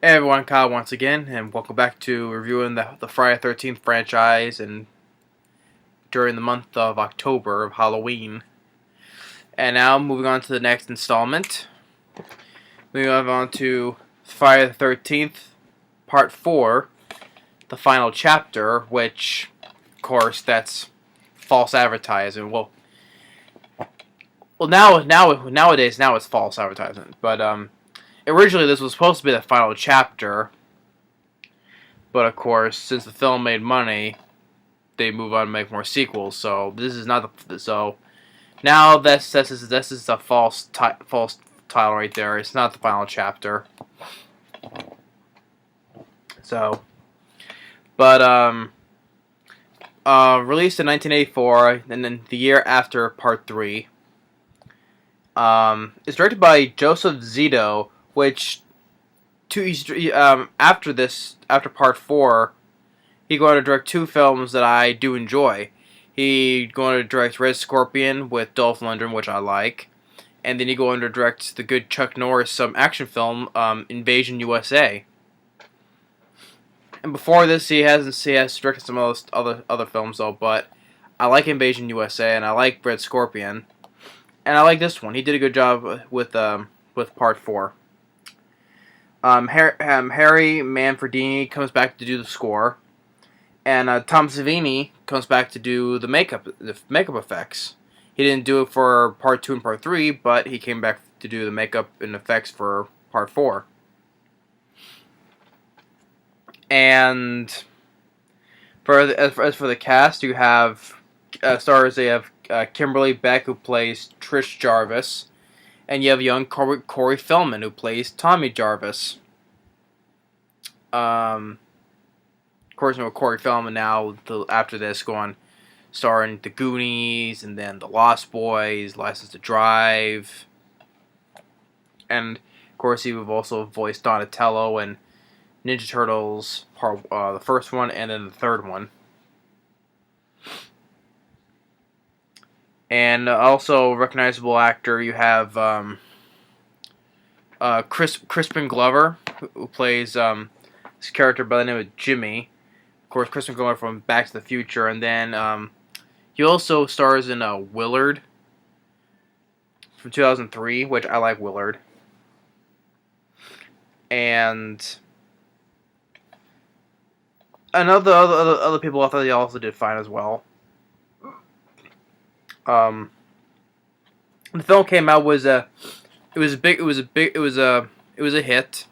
Hey everyone, Kyle once again, and welcome back to reviewing the Friday 13th franchise and during the month of October of Halloween. And now moving on to the next installment. We move on to Friday the 13th, Part 4, the final chapter, which, of course, that's false advertising. Nowadays it's false advertising, but originally this was supposed to be the final chapter. But of course, since the film made money, they move on to make more sequels. So this is not so. Now this is a false title right there. It's not the final chapter. So, but released in 1984, and then the year after Part 3. It's directed by Joseph Zito, which after Part 4, he's going to direct two films that I do enjoy. He's going to direct Red Scorpion with Dolph Lundgren, which I like, and then he's going to direct the good Chuck Norris action film, Invasion USA. And before this, he has directed some other films though, but I like Invasion USA and I like Red Scorpion, and I like this one. He did a good job with Part 4. Harry Manfredini comes back to do the score, and Tom Savini comes back to do the makeup effects. He didn't do it for Part 2 and Part 3, but he came back to do the makeup and effects for Part 4. And as for the cast, you have stars. They have Kimberly Beck, who plays Trish Jarvis, and you have young Corey Feldman, who plays Tommy Jarvis. Of course, with Corey Feldman now, after this, going starring The Goonies, and then The Lost Boys, License to Drive, and of course he would also voice Donatello and Ninja Turtles, the first one, and then the third one. And also recognizable actor, you have Crispin Glover, who plays this character by the name of Jimmy. Of course, Crispin Glover from Back to the Future, and then he also stars in Willard from 2003, which I like Willard. And other people, I thought they also did fine as well. The film came out it was a hit.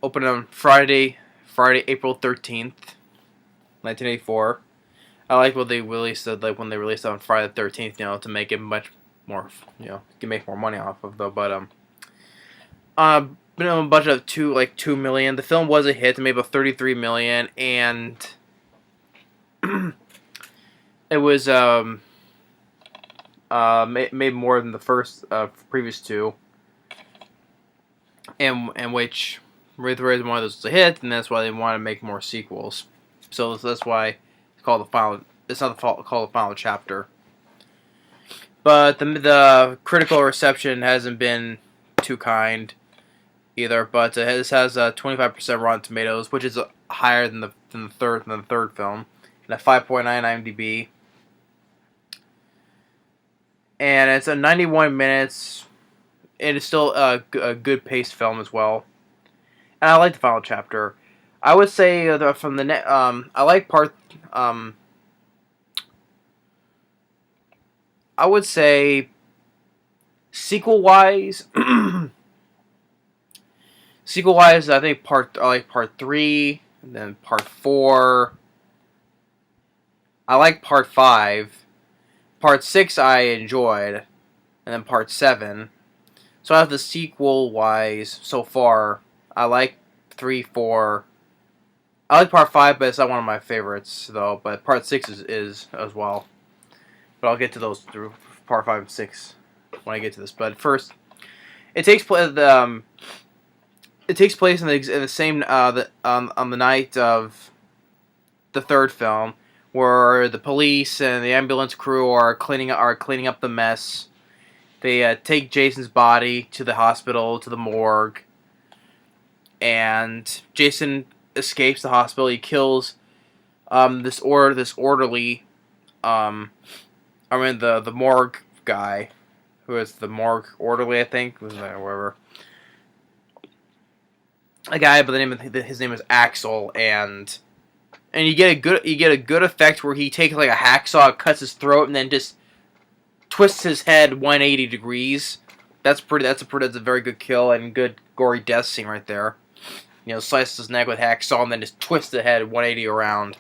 Opened on Friday, April 13th, 1984. I like what they released it, like when they released it on Friday the 13th, to make it much more, can make more money off of though. But been on a budget of $2 million. The film was a hit. It made about $33 million, and it was made more than the first previous two, and which the reason why this was a hit, and that's why they want to make more sequels. So that's why it's called the final. It's not called the final chapter. But the critical reception hasn't been too kind either. But this has 25% Rotten Tomatoes, which is higher than the third film, and a 5.9 IMDb. And it's 91 minutes. It is still a good paced film as well. And I like the final chapter. I would say I like part. I would say sequel wise, I think I like Part 3, and then Part 4. I like Part 5. Part 6 I enjoyed, and then Part 7. So I have the sequel wise so far. I like 3, 4. I like Part 5, but it's not one of my favorites though. But Part 6 is as well. But I'll get to those through Part 5 and 6 when I get to this. But first, it takes place. It takes place in the same on the night of the third film, where the police and the ambulance crew are cleaning up the mess. They take Jason's body to the hospital, to the morgue, And Jason escapes the hospital. He kills this orderly. The morgue guy, who is the morgue orderly, I think, was whatever. A guy by the name of his name is Axel, and you get a good effect where he takes like a hacksaw, cuts his throat, and then just twists his head 180 degrees. That's a very good kill and good gory death scene right there. Slices his neck with hacksaw and then just twists the head 180 around.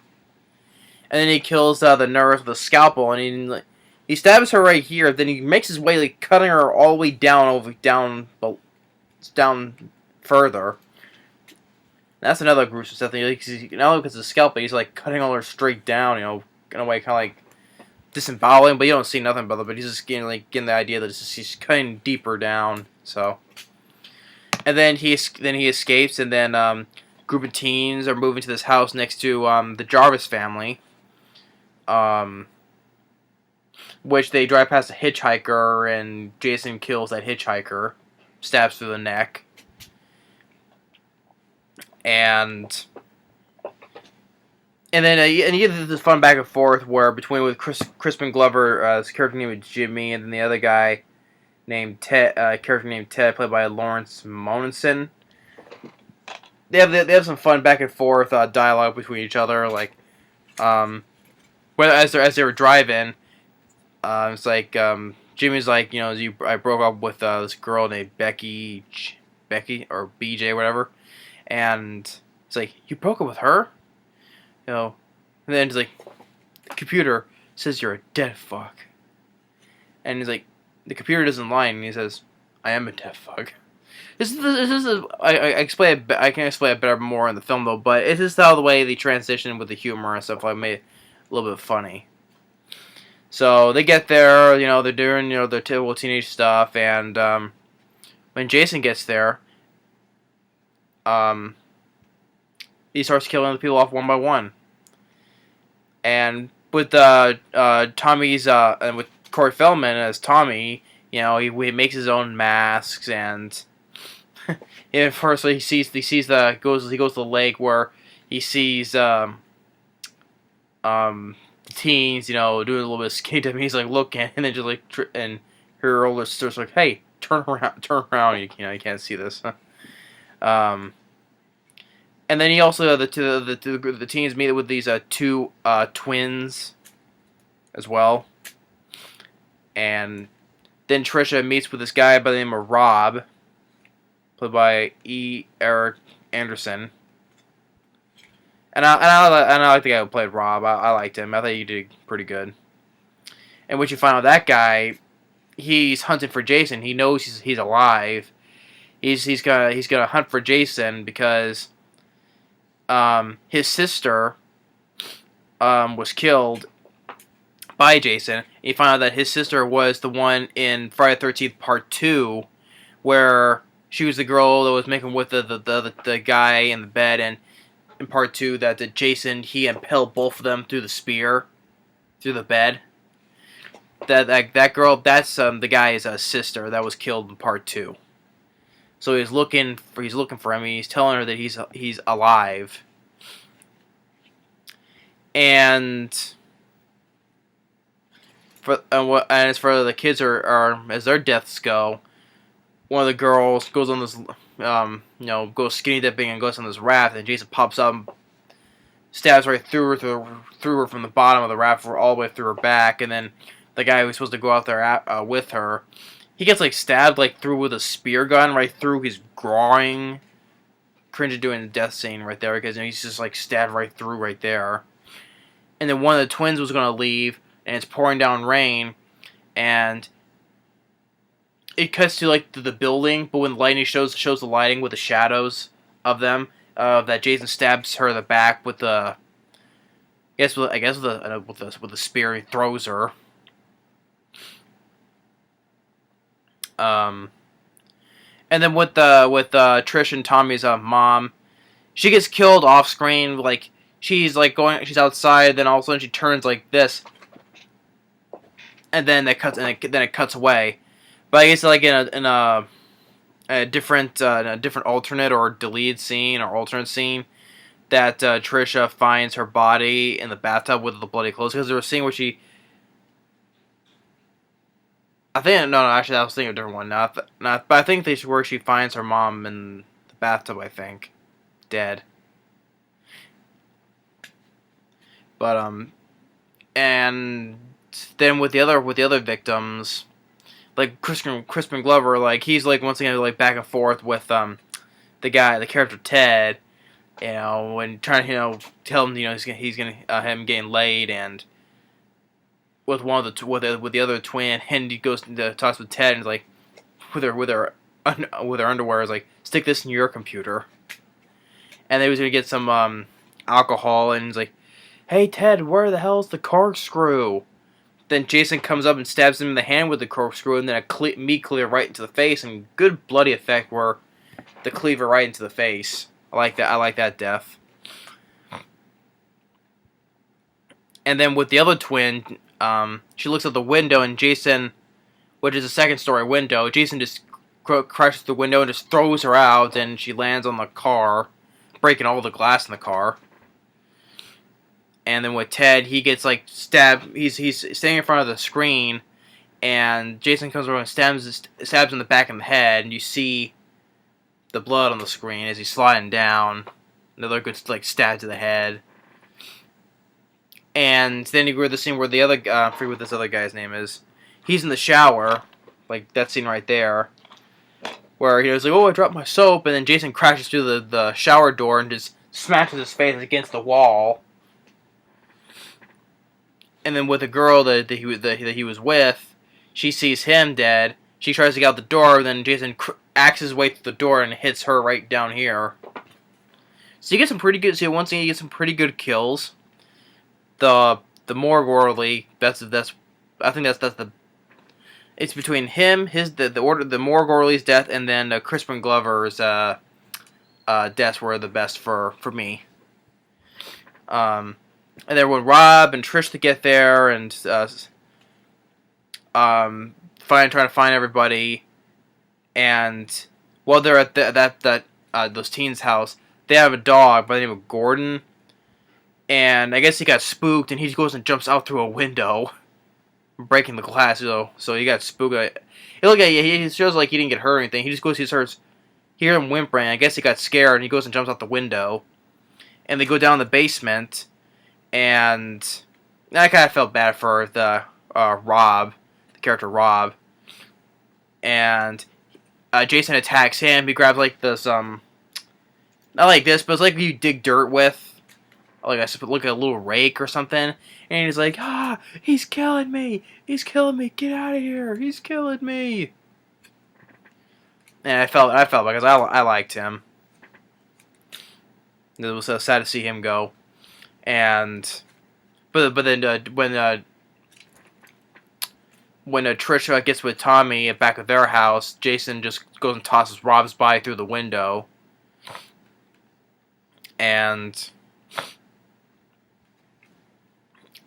And then he kills the nurse with a scalpel, and he stabs her right here. Then he makes his way, like cutting her all the way down further. That's another gruesome stuff. Not only because of the scalpel, he's like cutting all her straight down. In a way, kind of like disemboweling, but you don't see nothing but he's just getting the idea that he's cutting deeper down. So, and then he escapes, and then a group of teens are moving to this house next to the Jarvis family, which they drive past a hitchhiker, and Jason kills that hitchhiker, stabs through the neck, and then you get this fun back and forth where with Crispin Glover, his character name is Jimmy, and then the other guy named Ted, played by Lawrence Monenson. They have some fun back and forth dialogue between each other, like as they were driving, it's like Jimmy's like, I broke up with this girl named Becky or BJ, whatever, and it's like, you broke up with her. And then he's like, the computer says you're a dead fuck. And he's like, the computer doesn't lie, and he says, I am a dead fuck. I can explain it better more in the film though, but it's just how the way they transition with the humor and stuff made it a little bit funny. So they get there, they're doing their typical teenage stuff, and when Jason gets there, he starts killing the people off one by one. And with Tommy's and with Corey Feldman as Tommy, he makes his own masks, and first he goes to the lake where he sees the teens, doing a little bit of skate jumping. He's like looking, and then just and her older sister's like, hey, turn around, you can't see this. And then he also the teens meet with these two twins as well, and then Trisha meets with this guy by the name of Rob, played by E. Eric Anderson, and I like the guy who played Rob. I liked him. I thought he did pretty good. And once you find out that guy, he's hunting for Jason. He knows he's alive. He's gonna hunt for Jason because his sister was killed by Jason. And you find out that his sister was the one in Friday the 13th Part 2, where she was the girl that was making with the guy in the bed, and in Part 2 that Jason, he impaled both of them through the spear, through the bed. That girl, that's the guy's sister that was killed in Part 2. So he's looking for him. He's telling her that he's alive. And as for the kids are as their deaths go, one of the girls goes on this goes skinny dipping and goes on this raft, and Jason pops up and stabs right through her from the bottom of the raft all the way through her back, and then the guy who's supposed to go out there with her, he gets stabbed through with a spear gun right through his groin. Cringe doing the death scene right there because he's just stabbed right through right there. And then one of the twins was gonna leave, and it's pouring down rain, and it cuts to the building, but when the lighting shows the lighting with the shadows of them, that Jason stabs her in the back with the, with the spear, he throws her. And then with Trish and Tommy's mom, she gets killed off screen. She's she's outside, then all of a sudden she turns like this, and then it cuts away. But I guess in a a different alternate or deleted scene or alternate scene that Trisha finds her body in the bathtub with the bloody clothes, because there was a scene where she, I think no, actually I was thinking of a different one. But I think this is where she finds her mom in the bathtub. I think dead. But and then with the other victims, like Crispin Glover, like he's like once again like back and forth with the character Ted, when trying to tell him he's gonna him getting laid, and with one of the with the other twin, and he goes to talks with Ted and is like with her underwear is like, stick this in your computer, and then he was gonna get some alcohol, and he's like, hey Ted, where the hell's the corkscrew? Then Jason comes up and stabs him in the hand with the corkscrew, and then a meat cleaver right into the face, and good bloody effect where the cleaver right into the face. I like that. I like that death. And then with the other twin, she looks out the window, and Jason, which is a second-story window, Jason just crashes the window and just throws her out, and she lands on the car, breaking all the glass in the car. And then with Ted, he gets like stabbed. He's standing in front of the screen, and Jason comes over and stabs in the back of the head, and you see the blood on the screen as he's sliding down. Another good like stab to the head. And then you go to the scene where the other I forget what this other guy's name is. He's in the shower, like that scene right there, where he was like, "Oh, I dropped my soap," and then Jason crashes through the shower door and just smashes his face against the wall. And then with the girl that he was with, she sees him dead. She tries to get out the door, then Jason axes his way through the door and hits her right down here. So you get some pretty good. So once again, you get some pretty good kills. The more worldly, I think that's the. It's between him, the more Gorley's death, and then Crispin Glover's deaths were the best for me. And then when Rob and Trish to get there and trying to find everybody, and while they're at those teens' house, they have a dog by the name of Gordon, and I guess he got spooked, and he goes and jumps out through a window, breaking the glass. So he got spooked. He shows like he didn't get hurt or anything. He just goes, he hear him whimpering. I guess he got scared, and he goes and jumps out the window, and they go down the basement. And I kind of felt bad for the Rob, the character Rob. And Jason attacks him. He grabs like this, not like this, but it's like you dig dirt with, like I suppose, look at a little rake or something. And he's like, he's killing me! He's killing me! Get out of here! He's killing me! And I felt because I liked him. It was so sad to see him go. And but then when Trisha gets with Tommy back at their house, Jason just goes and tosses Rob's body through the window. And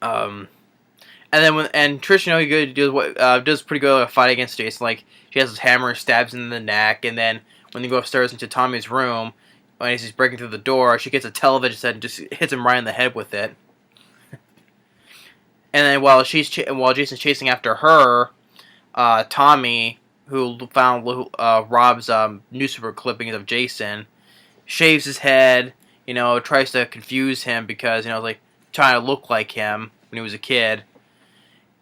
then Trisha, does pretty good at a fight against Jason. Like she has his hammer, stabs him in the neck, and then when they go upstairs into Tommy's room. When he's breaking through the door, she gets a television set and just hits him right in the head with it. And then while Jason's chasing after her, Tommy, who found Rob's newspaper clippings of Jason, shaves his head. Tries to confuse him because like trying to look like him when he was a kid.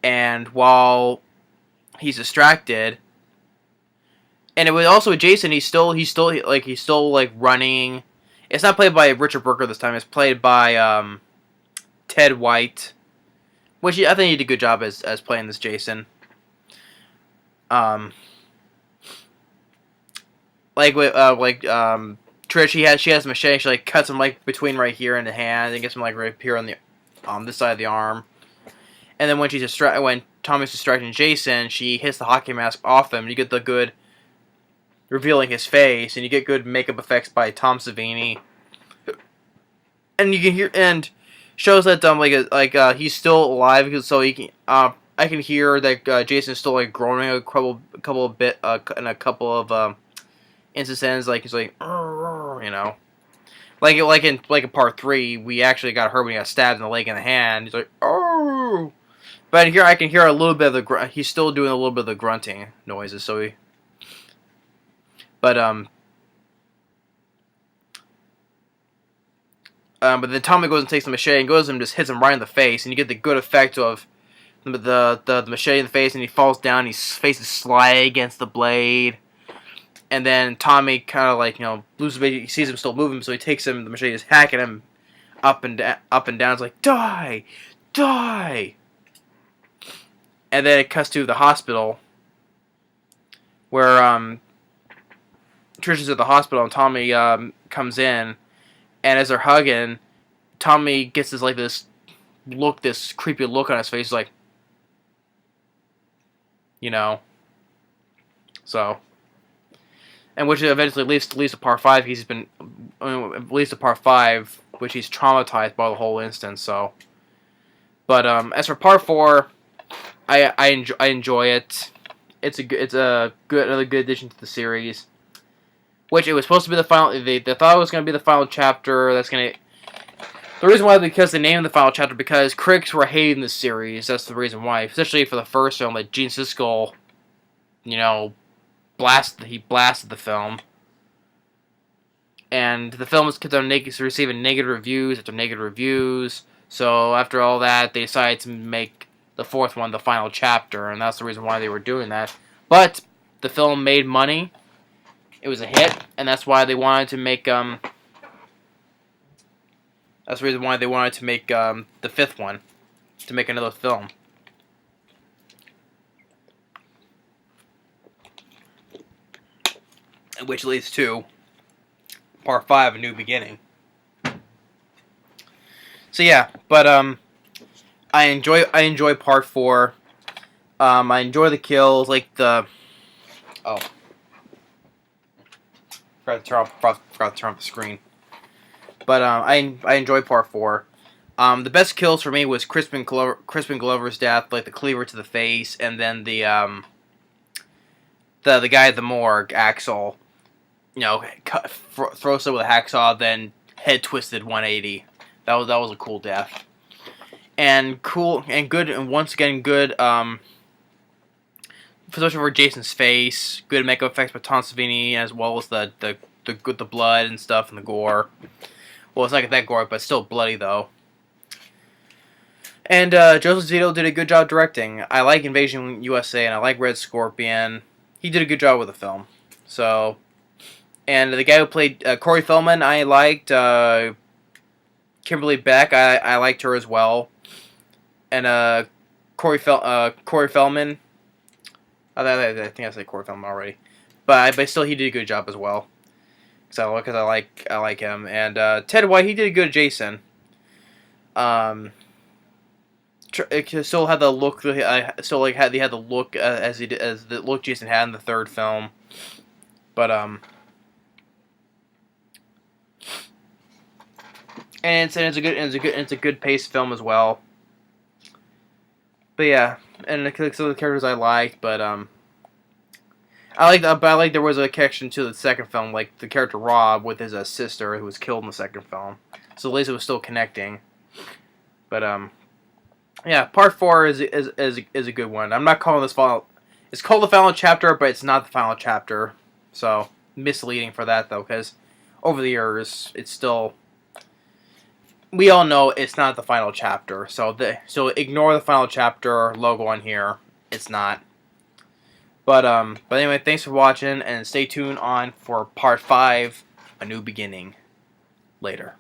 And while he's distracted. And it was also Jason. He's still running. It's not played by Richard Brooker this time. It's played by Ted White, which I think he did a good job as playing this Jason. Trish, she has a machete. She like cuts him like between right here in the hand and gets him like right here on this side of the arm. And then when Tommy's distracting Jason, she hits the hockey mask off him. And you get the good. Revealing his face, and you get good makeup effects by Tom Savini, and you can hear and shows that he's still alive because so he can I can hear that Jason's still like groaning a couple of Instant ends like he's like, you know, like in part 3, we actually got hurt when he got stabbed in the leg and the hand. He's like, oh. But here I can hear a little bit of the he's still doing a little bit of the grunting noises. So he, but but then Tommy goes and takes the machete and goes and just hits him right in the face, and you get the good effect of the machete in the face, and he falls down. His face is sliding against the blade, and then Tommy kind of like loses. He sees him still moving, so he takes him. The machete is hacking him up and down. It's like die, die, and then it cuts to the hospital where Tricia's at the hospital, and Tommy comes in. And as they're hugging, Tommy gets this creepy look on his face, like, so, and which eventually leads to part 5. He's been, leads to part 5, which he's traumatized by the whole instance. So, but as for part 4, I enjoy it. It's another good addition to the series. Which it was supposed to be the final. They thought it was going to be the final chapter. The reason why, because they named the final chapter, because critics were hating this series. That's the reason why, especially for the first film. That Gene Siskel, blasted the film, and the film was kept on receiving negative reviews after negative reviews. So after all that, they decided to make the 4th one the final chapter, and that's the reason why they were doing that. But the film made money. It was a hit, and that's why they wanted to make that's the reason why they wanted to make the 5th one, to make another film. Which leads to part 5, A New Beginning. So yeah, but I enjoy part 4. I enjoy the kills, like the Forgot to turn off the screen. But I enjoy part 4. The best kills for me was Crispin Glover's death, like the cleaver to the face, and then the guy at the morgue, Axel, throws it with a hacksaw, then head twisted 180. That was a cool death. And cool and good, and once again good. Especially for Jason's face, good makeup effects by Tom Savini, as well as the blood and stuff and the gore. Well, it's not that gore, but still bloody though. And Joseph Zito did a good job directing. I like Invasion USA and I like Red Scorpion. He did a good job with the film. So, and the guy who played Corey Feldman, I liked. Kimberly Beck, I liked her as well. And Corey Feldman. I think I said Corey Feldman already, but still he did a good job as well. Because I like him, and Ted White, he did a good Jason. It still had the look. He had the look as the look Jason had in the 3rd film, but and it's a good paced film as well. But yeah, and some of the characters I liked, but I like there was a connection to the 2nd film, like the character Rob with his sister who was killed in the 2nd film. So at least it was still connecting. But yeah, part 4 is a good one. I'm not calling this final. It's called the final chapter, but it's not the final chapter. So misleading for that though, because over the years it's still. We all know it's not the final chapter, so ignore the final chapter logo on here. It's not. But anyway, thanks for watching, and stay tuned on for part 5, A New Beginning, later.